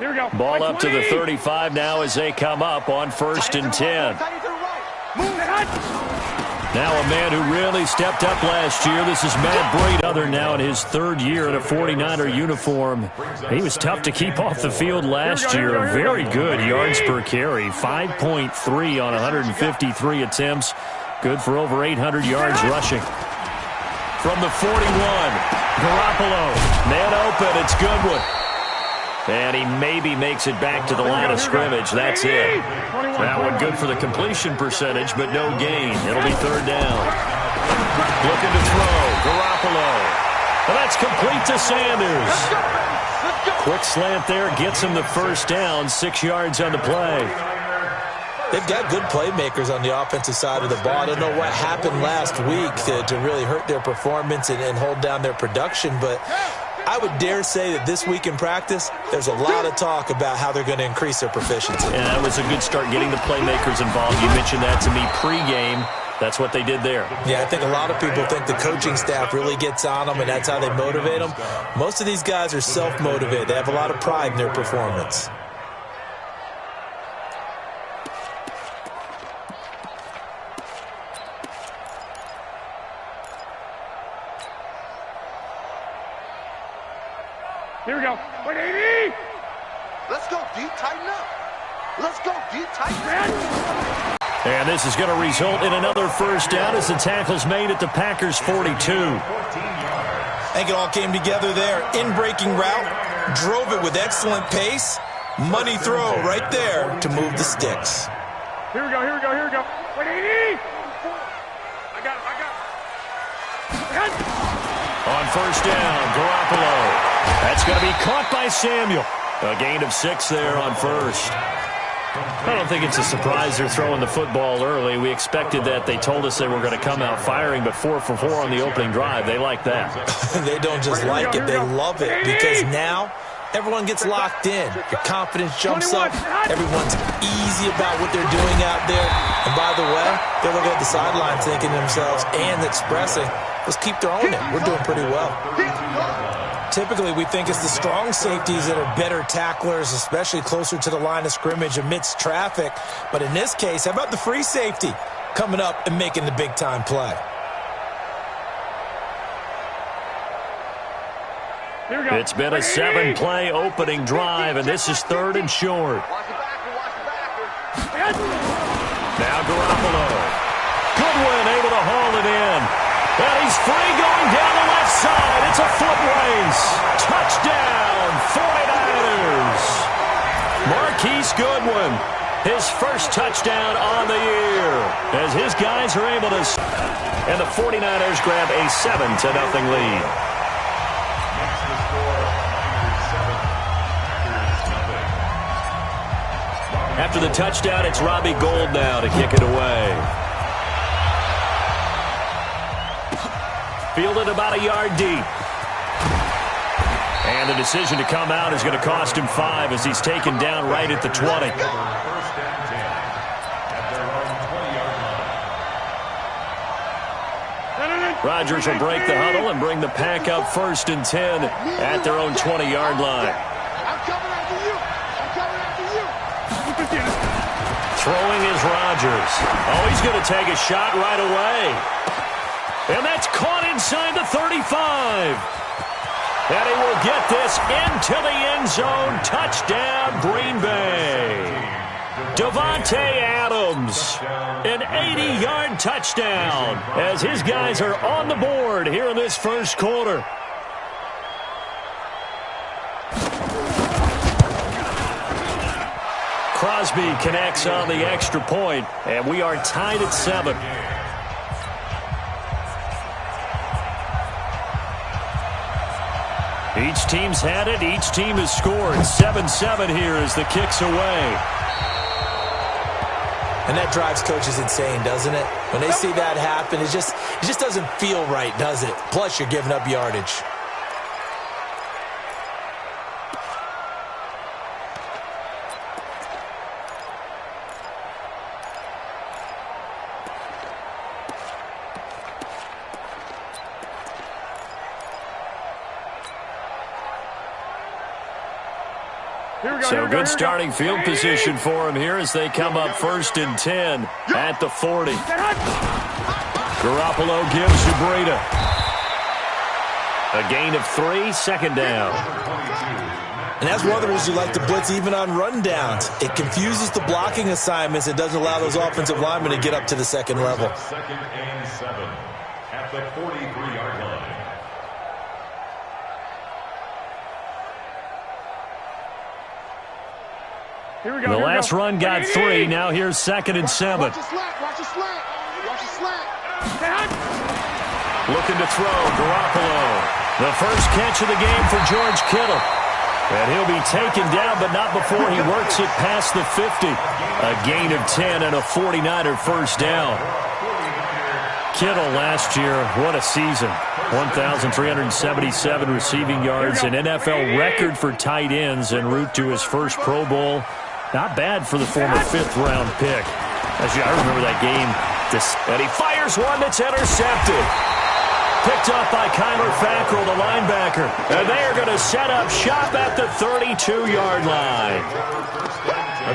Ball up to the 35 now as they come up on 1st and 10. Now a man who really stepped up last year. This is Matt Brady, now in his 3rd year in a 49er uniform. He was tough to keep off the field last year. Very good yards per carry, 5.3 on 153 attempts. Good for over 800 yards rushing. From the 41, Garoppolo, man open, it's Goodwin. And he maybe makes it back to the line of scrimmage. That's it. That one good for the completion percentage, but no gain. It'll be 3rd down. Looking to throw. Garoppolo. Well, that's complete to Sanders. Quick slant there. Gets him the 1st down. 6 yards on the play. They've got good playmakers on the offensive side of the ball. I don't know what happened last week to really hurt their performance and hold down their production, but I would dare say that this week in practice, there's a lot of talk about how they're going to increase their proficiency. Yeah, that was a good start getting the playmakers involved. You mentioned that to me pregame. That's what they did there. Yeah, I think a lot of people think the coaching staff really gets on them, and that's how they motivate them. Most of these guys are self-motivated. They have a lot of pride in their performance. Here we go. 180. Let's go, D. Tighten up. Let's go, D. Tighten up. And this is going to result in another 1st down as the tackle's made at the Packers' 42. I think it all came together there. In-breaking route, drove it with excellent pace. Money throw right there to move the sticks. Here we go, here we go, here we go. 180. I got it. On 1st down, Garoppolo. That's going to be caught by Samuel. A gain of 6 there on 1st. I don't think it's a surprise they're throwing the football early. We expected that. They told us they were going to come out firing, but 4 for 4 on the opening drive. They like that. They don't just like it, they love it, because now everyone gets locked in. Your confidence jumps up. Everyone's easy about what they're doing out there. And by the way, they're looking at the sideline thinking to themselves and expressing, let's keep throwing it. We're doing pretty well. Typically, we think it's the strong safeties that are better tacklers, especially closer to the line of scrimmage amidst traffic. But in this case, how about the free safety coming up and making the big-time play? It's been a 7-play opening drive, and this is 3rd and short. Now Garoppolo. Goodwin able to haul it in. And he's free going down the left side. It's a foot race. Touchdown, 49ers. Marquise Goodwin, his 1st touchdown on the year, as his guys are able to. And the 49ers grab a 7-0 lead. After the touchdown, it's Robbie Gould now to kick it away. Fielded about a yard deep. And the decision to come out is going to cost him 5 as he's taken down right at the 20. Rodgers will break the huddle and bring the pack up 1st and 10 at their own 20-yard line. Throwing is Rodgers. Oh, he's going to take a shot right away. And that's caught inside the 35. And he will get this into the end zone. Touchdown, Green Bay. Davante Adams, an 80-yard touchdown as his guys are on the board here in this 1st quarter. Crosby connects on the extra point, and we are tied at 7. Each team's had it. Each team has scored. 7-7 here as the kick's away. And that drives coaches insane, doesn't it? When they see that happen, it just doesn't feel right, does it? Plus, you're giving up yardage. So good starting field position for him here as they come up 1st and 10 at the 40. Garoppolo gives to Breida. A gain of 3, 2nd down. And that's one of the reasons you like to blitz even on rundowns. It confuses the blocking assignments. It doesn't allow those offensive linemen to get up to the second level. 2nd and 7 at the 43-yard line. The last run got 3. Now here's 2nd and 7. Watch the slant. Watch the slant. Watch the slant. Looking to throw, Garoppolo. The first catch of the game for George Kittle. And he'll be taken down, but not before he works it past the 50. A gain of 10 and a 49er first down. Kittle last year, what a season. 1,377 receiving yards, an NFL record for tight ends en route to his first Pro Bowl. Not bad for the former 5th-round pick. Actually, I remember that game. And he fires one that's intercepted. Picked up by Kyler Fackrell, the linebacker. And they are going to set up shop at the 32-yard line.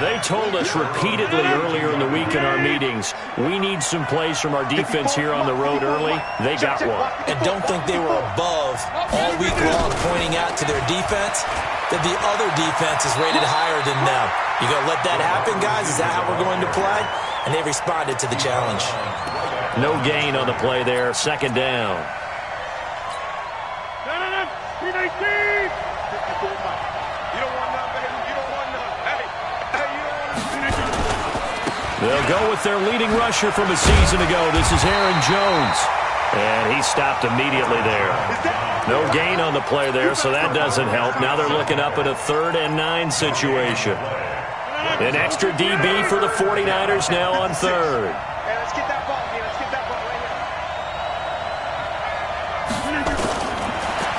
They told us repeatedly earlier in the week in our meetings, we need some plays from our defense here on the road early. They got one. And don't think they were above all week long pointing out to their defense that the other defense is rated higher than them. You going to let that happen, guys? Is that how we're going to play? And they responded to the challenge. No gain on the play there. 2nd down. They'll go with their leading rusher from a season ago. This is Aaron Jones. And he stopped immediately there. No gain on the play there, so that doesn't help. Now they're looking up at a 3rd and 9 situation. An extra DB for the 49ers now on 3rd. Hey, let's get that ball, man. Let's get that ball right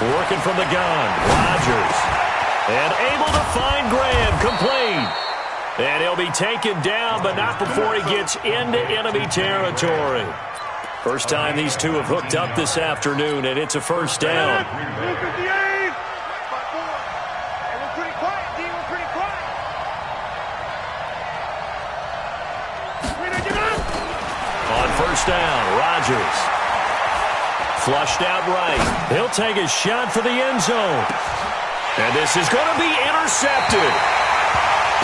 here. Working from the gun, Rodgers. And able to find Graham, complete. And he'll be taken down, but not before he gets into enemy territory. First time these two have hooked up this afternoon, and it's a first down. On first down, Rodgers. Flushed out right. He'll take a shot for the end zone. And this is going to be intercepted.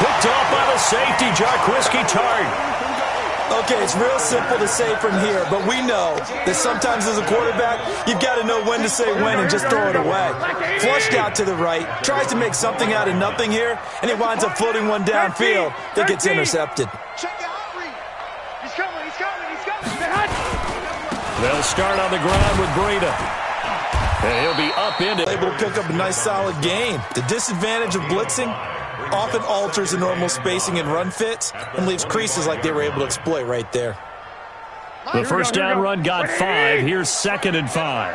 Picked off by the safety, Jarquiski Tart. Okay, it's real simple to say from here, but we know that sometimes as a quarterback, you've got to know when to say when and just throw it away. Flushed out to the right, tries to make something out of nothing here, and he winds up floating one downfield that gets intercepted. Check the hot read. He's coming. They'll start on the ground with Breida. And he'll be upended. Able to pick up a nice solid gain. The disadvantage of blitzing often alters the normal spacing and run fits and leaves creases like they were able to exploit right there. The first down run got 5. Here's 2nd and 5.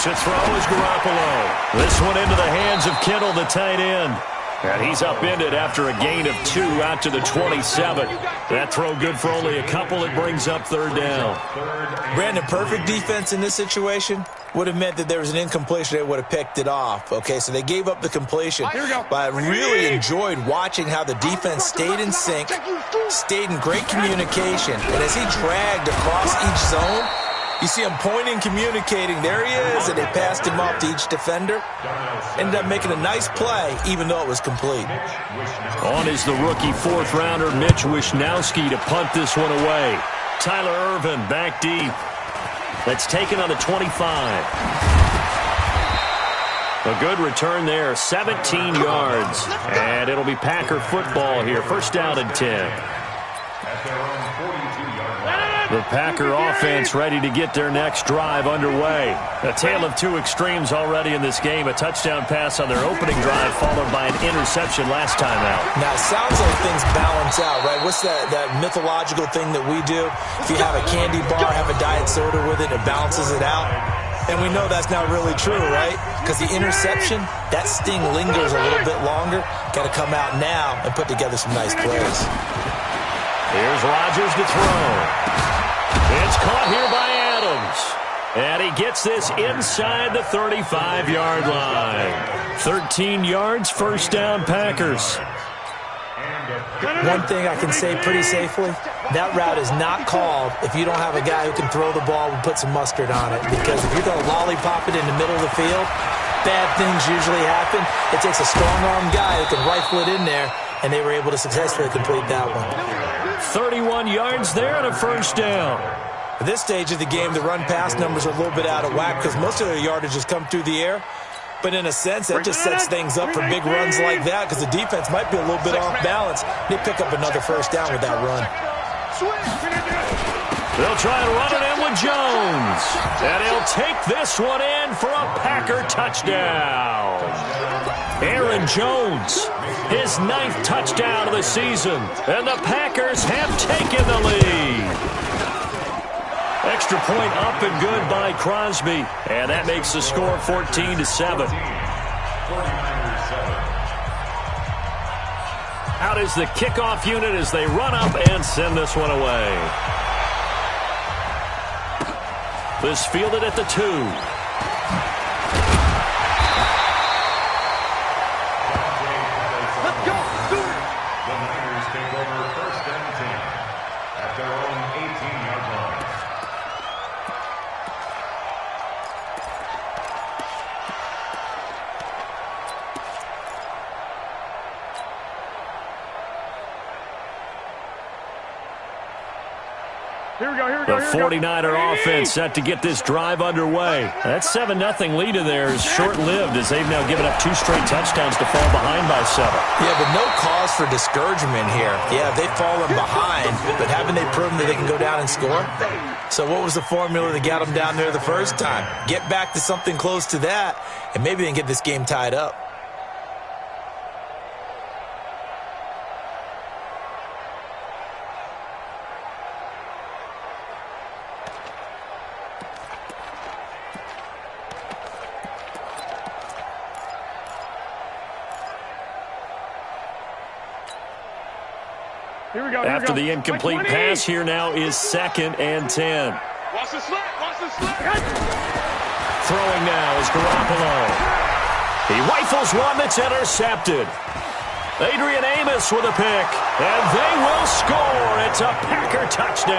To throw is Garoppolo. This one into the hands of Kittle, the tight end. And he's upended after a gain of 2 out to the 27. That throw good for only a couple. It brings up 3rd down. Brandon, perfect defense in this situation would have meant that there was an incompletion. They would have picked it off. Okay, so they gave up the completion. But I really enjoyed watching how the defense stayed in sync, stayed in great communication. And as he dragged across each zone, you see him pointing, communicating. There he is, and they passed him off to each defender. Ended up making a nice play, even though it was complete. On is the rookie 4th-rounder Mitch Wishnowsky to punt this one away. Tyler Ervin back deep. That's taken on the 25. A good return there, 17 yards. And it'll be Packer football here. First down and 10. The Packer offense ready to get their next drive underway. A tale of two extremes already in this game. A touchdown pass on their opening drive followed by an interception last time out. Now, it sounds like things balance out, right? What's that mythological thing that we do? If you have a candy bar, have a diet soda with it, it balances it out. And we know that's not really true, right? Because the interception, that sting lingers a little bit longer. Got to come out now and put together some nice plays. Here's Rodgers to throw. It's caught here by Adams. And he gets this inside the 35-yard line. 13 yards, first down, Packers. One thing I can say pretty safely, that route is not called if you don't have a guy who can throw the ball and put some mustard on it. Because if you're going to lollipop it in the middle of the field, bad things usually happen. It takes a strong-arm guy who can rifle it in there, and they were able to successfully complete that one. 31 yards there and a first down. At this stage of the game, the run-pass numbers are a little bit out of whack because most of their yardage has come through the air. But in a sense, that just sets things up for big runs like that because the defense might be a little bit off balance. They pick up another first down with that run. They'll try and run it in with Jones. And he'll take this one in for a Packer touchdown. Aaron Jones, his 9th touchdown of the season. And the Packers have taken the lead. Extra point up and good by Crosby. And that makes the score 14-7. Out is the kickoff unit as they run up and send this one away. This fielded at the 2. The 49er offense set to get this drive underway. That 7-0 lead of theirs short-lived as they've now given up 2 straight touchdowns to fall behind by 7. Yeah, but no cause for discouragement here. Yeah, they've fallen behind, but haven't they proven that they can go down and score? So what was the formula that got them down there the first time? Get back to something close to that, and maybe they can get this game tied up. After the incomplete pass, here now is 2nd and 10. Watch the slant. Watch the slant. Throwing now is Garoppolo. He rifles one that's intercepted. Adrian Amos with a pick, and they will score. It's a Packer touchdown.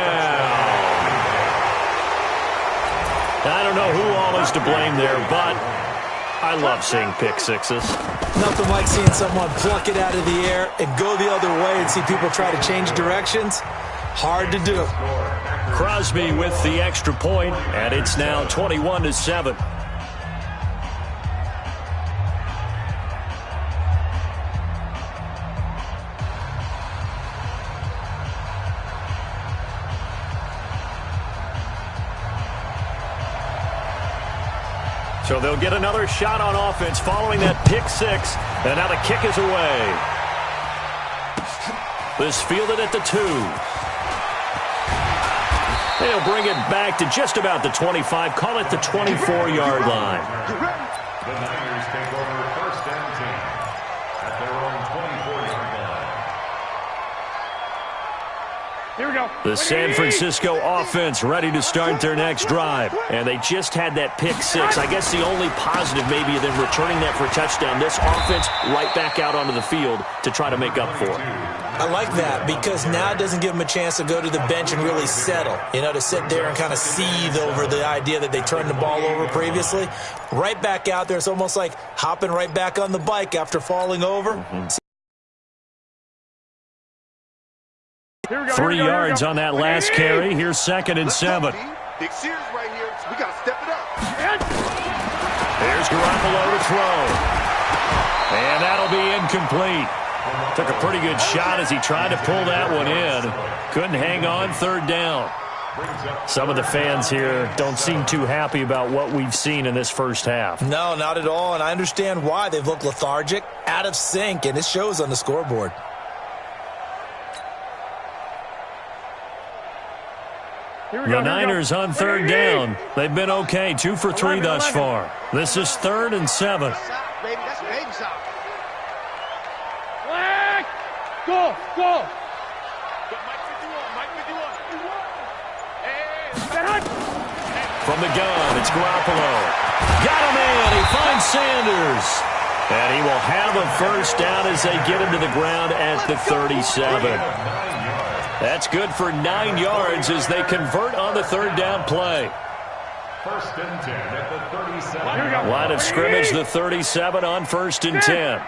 I don't know who all is to blame there, but I love seeing pick sixes. Nothing like seeing someone pluck it out of the air and go the other way and see people try to change directions. Hard to do. Crosby with the extra point, and it's now 21-7. So they'll get another shot on offense following that pick six. And now the kick is away. This fielded at the 2. They'll bring it back to just about the 25. Call it the 24-yard line. The Niners take over 1st and 10 at their own 24-yard line. Here we go. The San Francisco offense ready to start their next drive. And they just had that pick six. I guess the only positive maybe of them returning that for a touchdown. This offense right back out onto the field to try to make up for it. I like that because now it doesn't give them a chance to go to the bench and really settle. You know, to sit there and kind of seethe over the idea that they turned the ball over previously. Right back out there. It's almost like hopping right back on the bike after falling over. 3 yards on that last carry. Here's 2nd and 7. Big series right here. So we got to step it up. There's Garoppolo to throw. And that'll be incomplete. Took a pretty good shot as he tried to pull that one in. Couldn't hang on, 3rd down. Some of the fans here don't seem too happy about what we've seen in this first half. No, not at all, and I understand why. They've looked lethargic, out of sync, and it shows on the scoreboard. The Niners on 3rd down. They've been okay, 2 for 3 thus far. This is 3rd and 7. Baby, that's baby shot. Go, go. from the gun. It's Garoppolo. Got him in. He finds Sanders. And he will have a first down as they get him to the ground at the 37. That's good for 9 yards as they convert on the third down play. First and 10 at the 37. Line of scrimmage, the 37 on first and 10.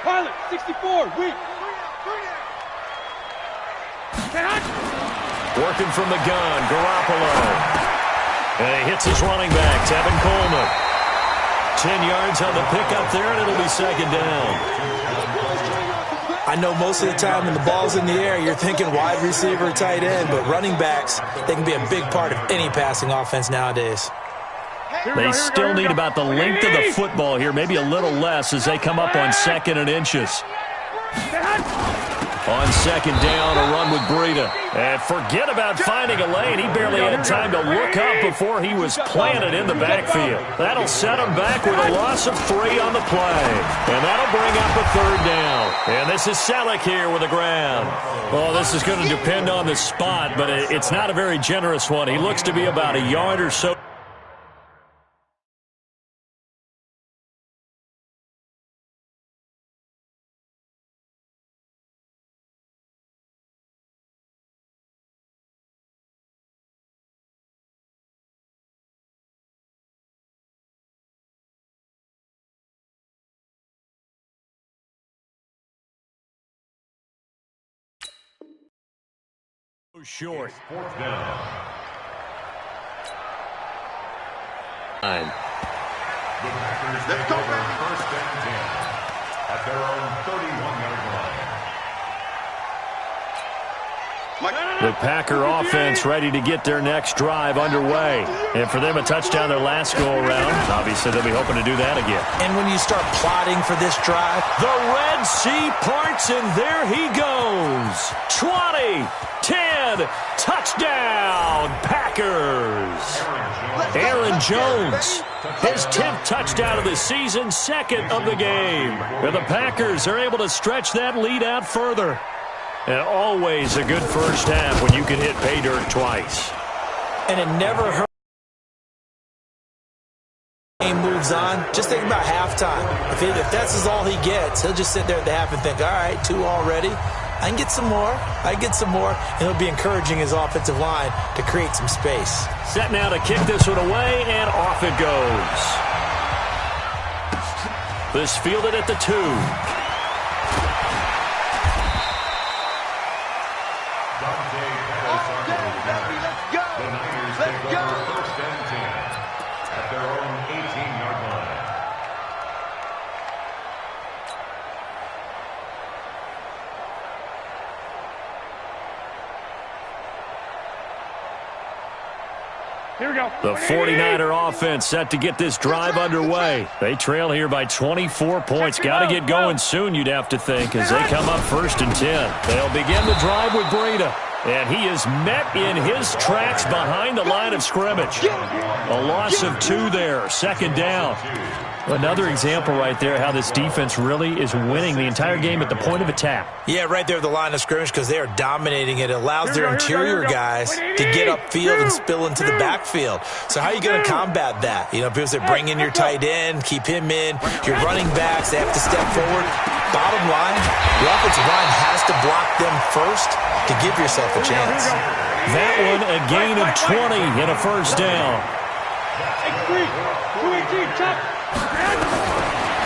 Pilot, 64, weak. Working from the gun, Garoppolo. And he hits his running back, Tevin Coleman. 10 yards on the pickup there, and it'll be second down. I know most of the time when the ball's in the air, you're thinking wide receiver, tight end, but running backs, they can be a big part of any passing offense nowadays. They still need about the length of the football here, maybe a little less as they come up on second and inches. On second down, a run with Breida. And forget about finding a lane. He barely had time to look up before he was planted in the backfield. That'll set him back with a loss of 3 on the play. And that'll bring up a third down. And this is Selleck here with the ground. Well, this is going to depend on the spot, but it's not a very generous one. He looks to be about a yard or so. Short. Fourth down. The Packers take over first and 10 at their own 31-yard line. The Packer offense ready to get their next drive underway. And for them, a touchdown their last go-around. Obviously, they'll be hoping to do that again. And when you start plotting for this drive, the Red Sea parts, and there he goes. 20, 10, touchdown, Packers. Aaron Jones, his 10th touchdown of the season, second of the game. And the Packers are able to stretch that lead out further. And always a good first half when you can hit pay dirt twice. And it never hurts. Game moves on. Just think about halftime. If that's all he gets, he'll just sit there at the half and think, all right, 2 already. I can get some more. And he'll be encouraging his offensive line to create some space. Set now to kick this one away, and off it goes. This fielded at the 2. First and 10 at their own 18-yard line. Here we go. The 49er offense set to get this drive underway. They trail here by 24 points. Got to get going soon, you'd have to think, as they come up first and 10. They'll begin the drive with Breida. And he is met in his tracks behind the line of scrimmage. A loss of 2 there, second down. Another example right there how this defense really is winning the entire game at the point of attack. Yeah, right there at the line of scrimmage because they are dominating it. It allows their interior guys to get upfield and spill into the backfield. So how are you going to combat that? You know, people say bring in your tight end, keep him in. Your running backs, they have to step forward. Bottom line, the offensive line has to block them first to give yourself a chance. That one a gain of 20 and a first down.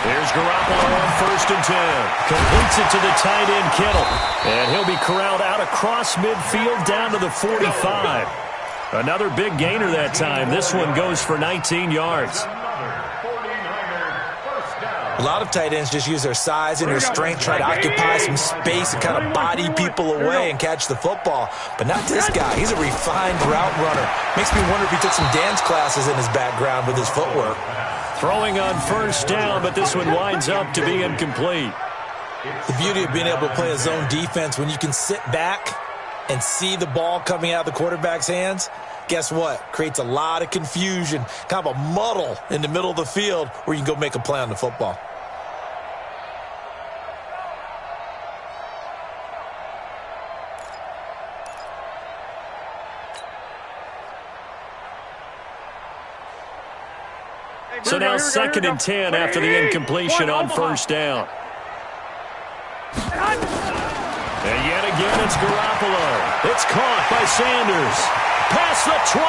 Here's Garoppolo on first and 10. Completes it to the tight end, Kittle. And he'll be corralled out across midfield down to the 45. Another big gainer that time. This one goes for 19 yards. A lot of tight ends just use their size and their strength, try to occupy some space and kind of body people away and catch the football. But not this guy. He's a refined route runner. Makes me wonder if he took some dance classes in his background with his footwork. Throwing on first down, but this one winds up to be incomplete. The beauty of being able to play a zone defense when you can sit back and see the ball coming out of the quarterback's hands, guess what? Creates a lot of confusion, kind of a muddle in the middle of the field where you can go make a play on the football. So now 2nd and 10 after the incompletion on first down. And yet again, it's Garoppolo. It's caught by Sanders. Past the 20.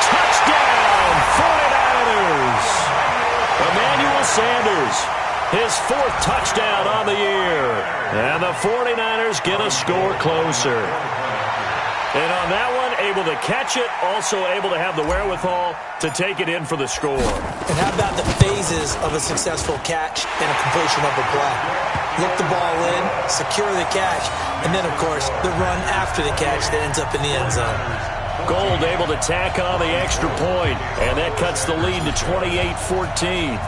Touchdown, 49ers. Emmanuel Sanders, his 4th touchdown on the year. And the 49ers get a score closer. And on that one, able to catch it, also able to have the wherewithal to take it in for the score. And how about the phases of a successful catch and a completion of a play? Look the ball in, secure the catch, and then, of course, the run after the catch that ends up in the end zone. Gold able to tack on the extra point, and that cuts the lead to 28-14.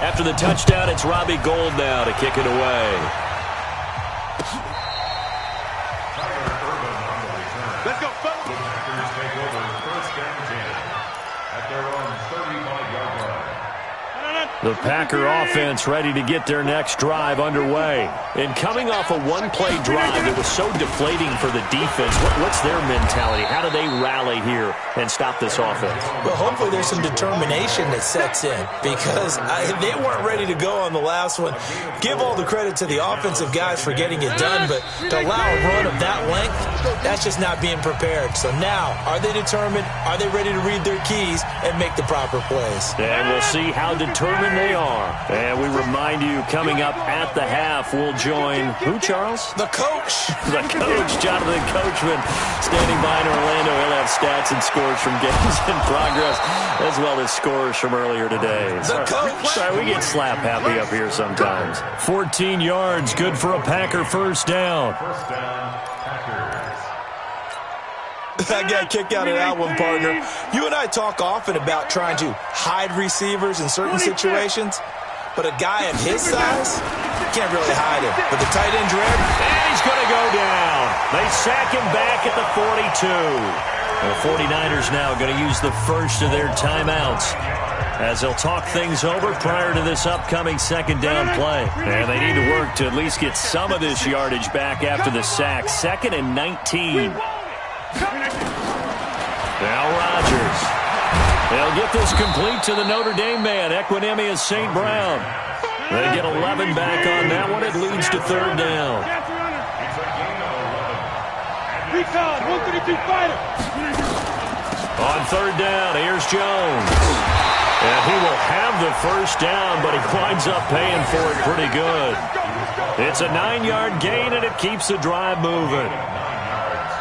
After the touchdown, it's Robbie Gould now to kick it away. Let's go, folks. The Packers take over 1st and 10 at their own 35-yard line. The Packer offense ready to get their next drive underway. And coming off a one-play drive that was so deflating for the defense, what's their mentality? How do they rally here and stop this offense? Well, hopefully there's some determination that sets in because they weren't ready to go on the last one. Give all the credit to the offensive guys for getting it done, but to allow a run of that length, that's just not being prepared. So now, are they determined? Are they ready to read their keys and make the proper plays? And we'll see how determined they are. And we remind you, coming up at the half, we'll join who, Charles? The coach. The coach, Jonathan Coachman, standing by in Orlando. He'll have stats and scores from games in progress, as well as scores from earlier today. The coach. Sorry, we get slap happy up here sometimes. 14 yards, good for a Packer first down. First down, Packers. I got kicked out of that one, partner. You and I talk often about trying to hide receivers in certain situations, but a guy of his size, can't really hide him. But the tight end drag, And he's going to go down. They sack him back at the 42. The 49ers now going to use the first of their timeouts as they'll talk things over prior to this upcoming 2nd down play. And they need to work to at least get some of this yardage back after the sack. 2nd and 19. Now Rodgers. They'll get this complete to the Notre Dame man, Equinemius St. Brown. They get 11 back on that one. It leads to 3rd down. Recon, 132 fighter. On 3rd down, here's Jones. And he will have the first down, but he winds up paying for it pretty good. It's a 9-yard gain, and it keeps the drive moving.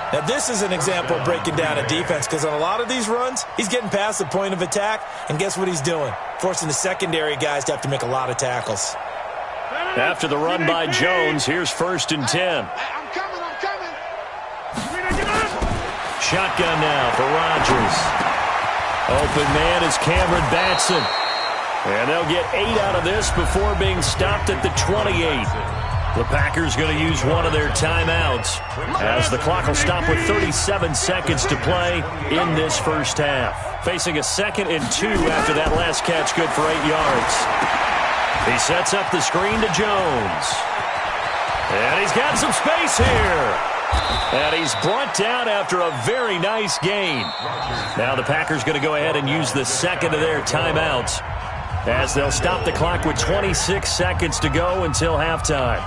Now, this is an example of breaking down a defense because on a lot of these runs, he's getting past the point of attack, and guess what he's doing? Forcing the secondary guys to have to make a lot of tackles. After the run by Jones, here's 1st and 10. I'm coming, I'm coming. Shotgun now for Rodgers. Open man is Cameron Batson. And they'll get 8 out of this before being stopped at the 28. The Packers going to use one of their timeouts as the clock will stop with 37 seconds to play in this first half. Facing a 2nd and 2 after that last catch, good for 8 yards. He sets up the screen to Jones. And he's got some space here. And he's brought down after a very nice gain. Now the Packers going to go ahead and use the 2nd of their timeouts as they'll stop the clock with 26 seconds to go until halftime.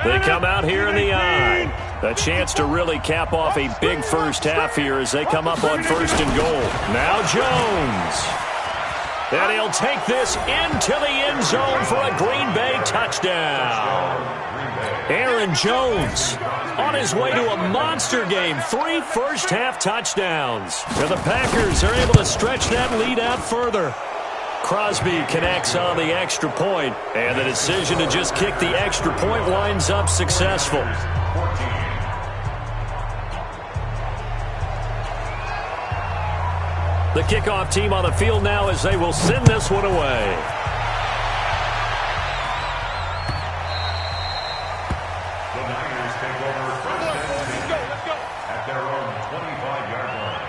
They come out here in the eye. A chance to really cap off a big first half here as they come up on 1st and goal. Now Jones. And he'll take this into the end zone for a Green Bay touchdown. Aaron Jones on his way to a monster game. 3 first-half touchdowns. And the Packers are able to stretch that lead out further. Crosby connects on the extra point, and the decision to just kick the extra point winds up successful. The kickoff team on the field now as they will send this one away. The Niners take over 1st and 10 at their own 25-yard line.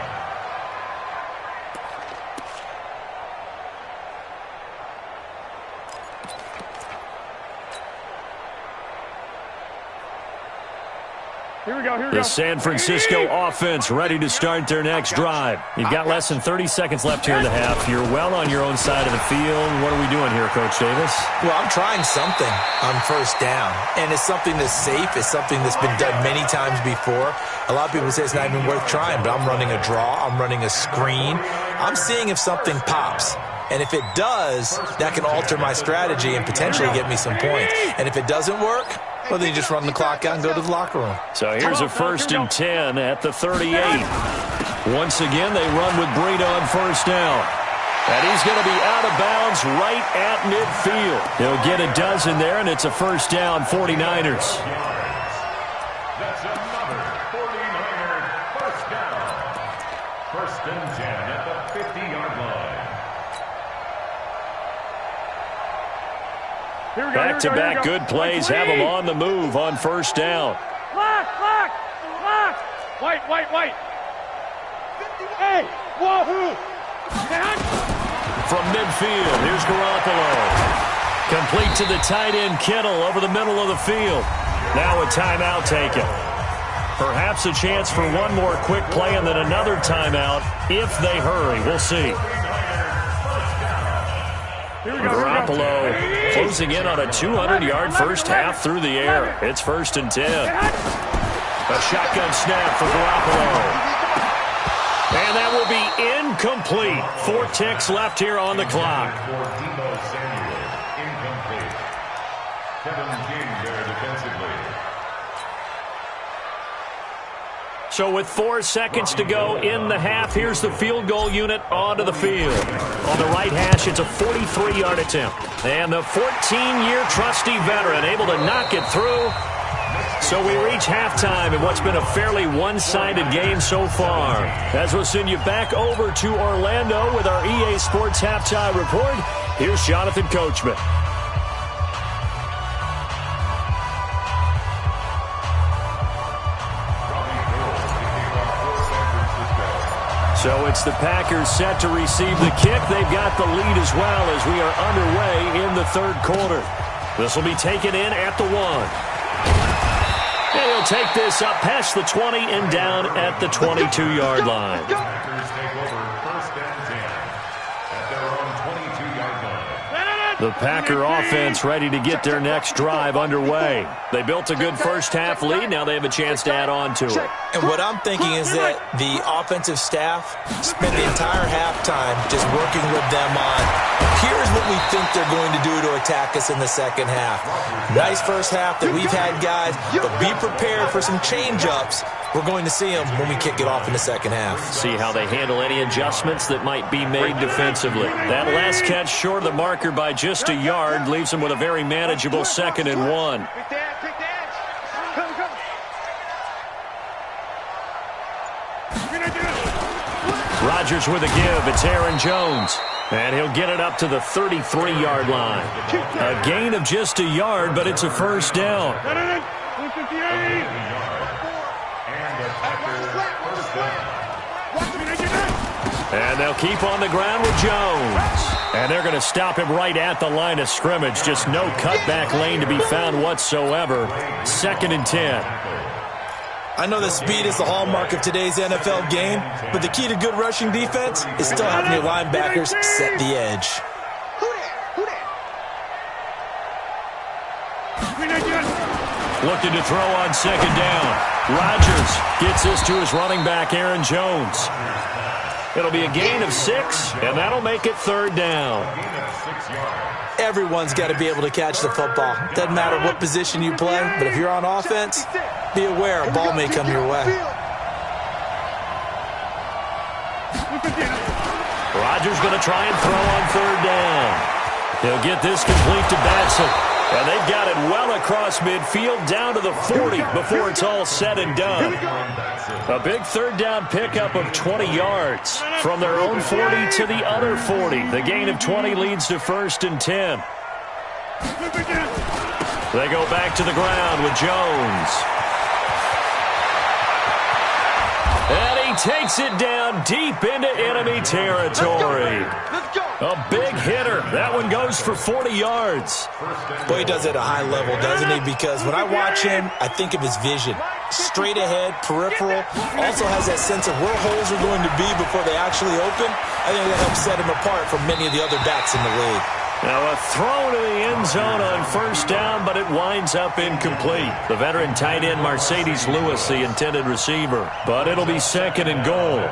The San Francisco offense ready to start their next drive. You've got less than 30 seconds left here in the half. You're well on your own side of the field. What are we doing here, Coach Davis? Well, I'm trying something on first down, and it's something that's safe. It's something that's been done many times before. A lot of people say it's not even worth trying, but I'm running a draw. I'm running a screen. I'm seeing if something pops. And if it does, that can alter my strategy and potentially get me some points. And if it doesn't work, well, then you just run the clock out and go to the locker room. So here's a 1st and 10 at the 38. Once again, they run with Breida on first down. And he's going to be out of bounds right at midfield. He'll get a dozen there, and it's a first down, 49ers. That's another 49er first down. 1st and 10 at the 50-yard line. Back-to-back good plays have them on the move on first down. Lock! White! Hey! Wahoo! From midfield, here's Garoppolo. Complete to the tight end, Kittle, over the middle of the field. Now a timeout taken. Perhaps a chance for one more quick play and then another timeout if they hurry. We'll see. Garoppolo closing in on a 200-yard first half through the air. It's 1st and 10. A shotgun snap for Garoppolo. And that will be incomplete. 4 ticks left here on the clock. For Debo Samuel, incomplete. Kevin King there defensively. So with 4 seconds to go in the half, here's the field goal unit onto the field. On the right hash, it's a 43-yard attempt. And the 14-year trusty veteran able to knock it through. So we reach halftime in what's been a fairly one-sided game so far. As we'll send you back over to Orlando with our EA Sports Halftime Report, here's Jonathan Coachman. So it's the Packers set to receive the kick. They've got the lead as well as we are underway in the 3rd quarter. This will be taken in at the 1. And he'll take this up past the 20 and down at the 22-yard line. Packers take over 1st and 10 at their own 22-yard line. The Packer offense ready to get their next drive underway. They built a good first half lead. Now they have a chance to add on to it. And what I'm thinking is that the offensive staff spent the entire halftime just working with them on, here's what we think they're going to do to attack us in the second half. Nice first half that we've had, guys, but be prepared for some change-ups. We're going to see them when we kick it off in the second half. See how they handle any adjustments that might be made defensively. That last catch short of the marker by just a yard leaves them with a very manageable 2nd and 1. Rodgers with a give. It's Aaron Jones. And he'll get it up to the 33-yard line. A gain of just a yard, but it's a first down. And they'll keep on the ground with Jones. And they're going to stop him right at the line of scrimmage. Just no cutback lane to be found whatsoever. 2nd and 10. I know that speed is the hallmark of today's NFL game, but the key to good rushing defense is still having your linebackers set the edge. Looking to throw on 2nd down. Rodgers gets this to his running back, Aaron Jones. It'll be a gain of 6, and that'll make it 3rd down. Everyone's got to be able to catch the football. Doesn't matter what position you play, but if you're on offense, be aware a ball may come your way. Rodgers going to try and throw on 3rd down. He'll get this complete to Batson. And they've got it well across midfield down to the 40 before it's all said and done. A big 3rd down pickup of 20 yards from their own 40 to the other 40. The gain of 20 leads to 1st and 10. They go back to the ground with Jones. And he takes it down deep into enemy territory. Let's go. A big hitter. That one goes for 40 yards. Boy, he does it at a high level, doesn't he? Because when I watch him, I think of his vision. Straight ahead, peripheral. Also has that sense of where holes are going to be before they actually open. I think that helps set him apart from many of the other backs in the league. Now a throw to the end zone on first down, but it winds up incomplete. The veteran tight end Mercedes Lewis, the intended receiver. But it'll be second and goal.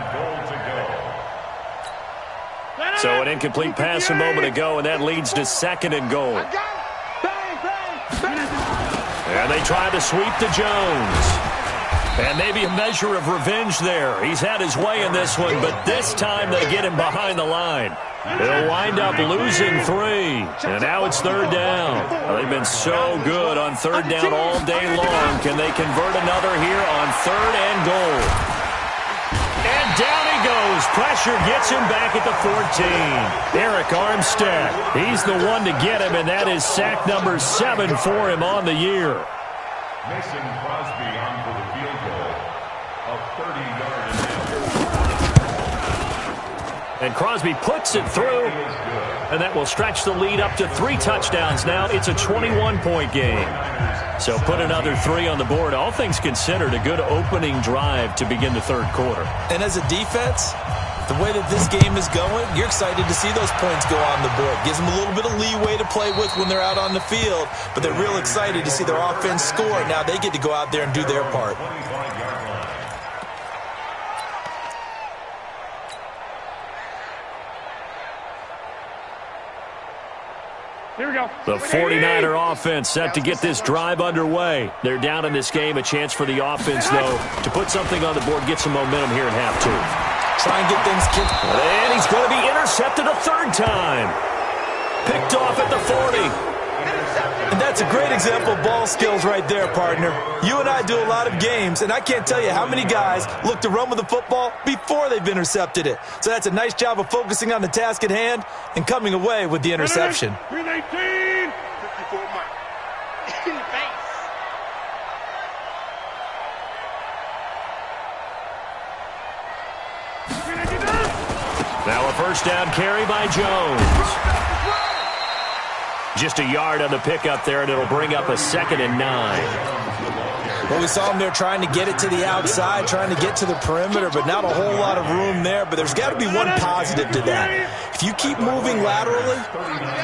So an incomplete pass a moment ago, and that leads to second and goal. And they try to sweep to Jones. And maybe a measure of revenge there. He's had his way in this one, but this time they get him behind the line. They'll wind up losing 3. And now it's third down. They've been so good on third down all day long. Can they convert another here on third and goal? And down he goes. Pressure gets him back at the 14. Eric Armstead, he's the one to get him, and that is sack number 7 for him on the year. Mason Crosby on for the field goal of 30-yard attempt. And Crosby puts it through, and that will stretch the lead up to 3 touchdowns now. It's a 21-point game. So put another 3 on the board. All things considered, a good opening drive to begin the third quarter. And as a defense, the way that this game is going, you're excited to see those points go on the board. Gives them a little bit of leeway to play with when they're out on the field, but they're real excited to see their offense score. Now they get to go out there and do their part. Here we go. The 49er offense set to get this drive underway. They're down in this game. A chance for the offense, though, to put something on the board, get some momentum here in half 2. Try and get things kicked. And he's going to be intercepted a third time. Picked off at the 40. And that's a great example of ball skills right there, partner. You and I do a lot of games, and I can't tell you how many guys look to run with the football before they've intercepted it. So that's a nice job of focusing on the task at hand and coming away with the interception. 319. 54 mark. In the face. Now a first down carry by Jones. Just a yard on the pickup there, and it'll bring up a 2nd and 9. Well, we saw him there trying to get it to the outside, trying to get to the perimeter, but not a whole lot of room there. But there's got to be one positive to that. If you keep moving laterally,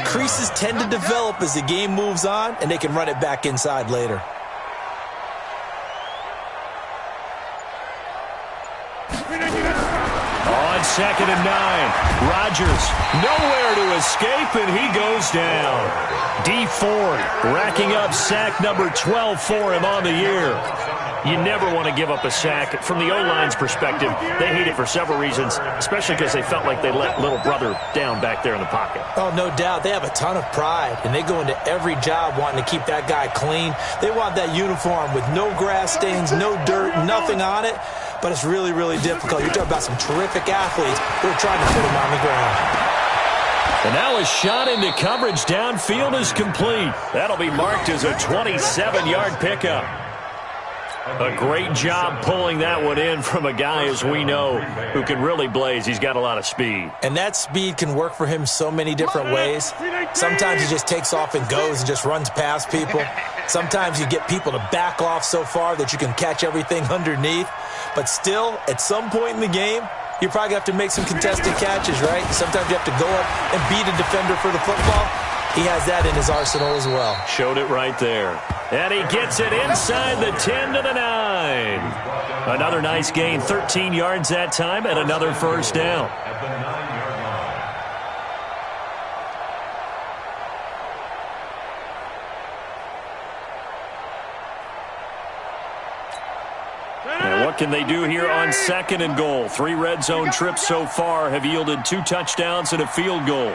creases tend to develop as the game moves on, and they can run it back inside later. On 2nd and 9, Rodgers nowhere to escape, and he goes down. D Ford racking up sack number 12 for him on the year. You never want to give up a sack. From the O-line's perspective, they hate it for several reasons, especially because they felt like they let little brother down back there in the pocket. Oh, no doubt. They have a ton of pride, and they go into every job wanting to keep that guy clean. They want that uniform with no grass stains, no dirt, nothing on it. But it's really, really difficult. You're talking about some terrific athletes who are trying to put him on the ground. And now a shot into coverage downfield is complete. That'll be marked as a 27-yard pickup. A great job pulling that one in from a guy, as we know, who can really blaze. He's got a lot of speed. And that speed can work for him so many different ways. Sometimes he just takes off and goes and just runs past people. Sometimes you get people to back off so far that you can catch everything underneath. But still, at some point in the game, you're probably going to have to make some contested catches, right? Sometimes you have to go up and beat a defender for the football. He has that in his arsenal as well. Showed it right there. And he gets it inside the 10 to the 9. Another nice gain, 13 yards that time, and another first down. At the 9-yard line. And what can they do here on 2nd and goal? 3 red zone trips so far have yielded 2 touchdowns and a field goal.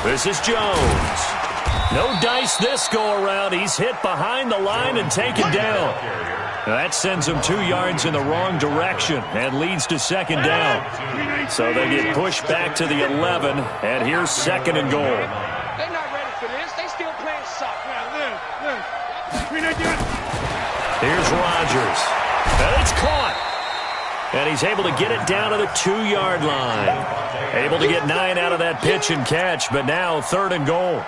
This is Jones. No dice this go-around. He's hit behind the line and taken down. That sends him 2 yards in the wrong direction and leads to 2nd down. So they get pushed back to the 11, and here's 2nd and goal. They're not ready for this. They still playing soft. Here's Rodgers. And it's caught. And he's able to get it down to the 2-yard line. Able to get 9 out of that pitch and catch, but now 3rd and goal.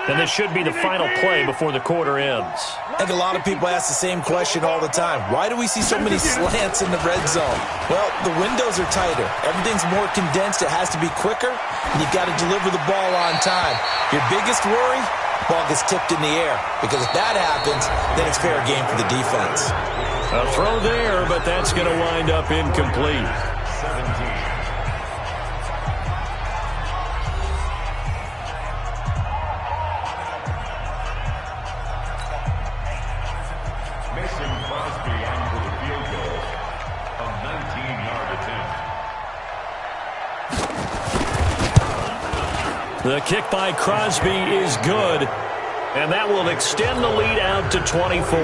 And this should be the final play before the quarter ends. I think a lot of people ask the same question all the time. Why do we see so many slants in the red zone? Well, the windows are tighter. Everything's more condensed. It has to be quicker, and you've got to deliver the ball on time. Your biggest worry, ball gets tipped in the air, because if that happens, then it's fair game for the defense. A throw there, but that's going to wind up incomplete. 17. The kick by Crosby is good, and that will extend the lead out to 24.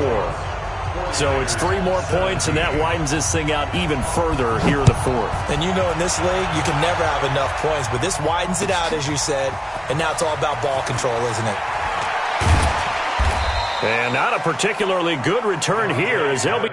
So it's 3 more points, and that widens this thing out even further here in the 4th. And you know, in this league, you can never have enough points, but this widens it out, as you said, and now it's all about ball control, isn't it? And not a particularly good return here as they'll be...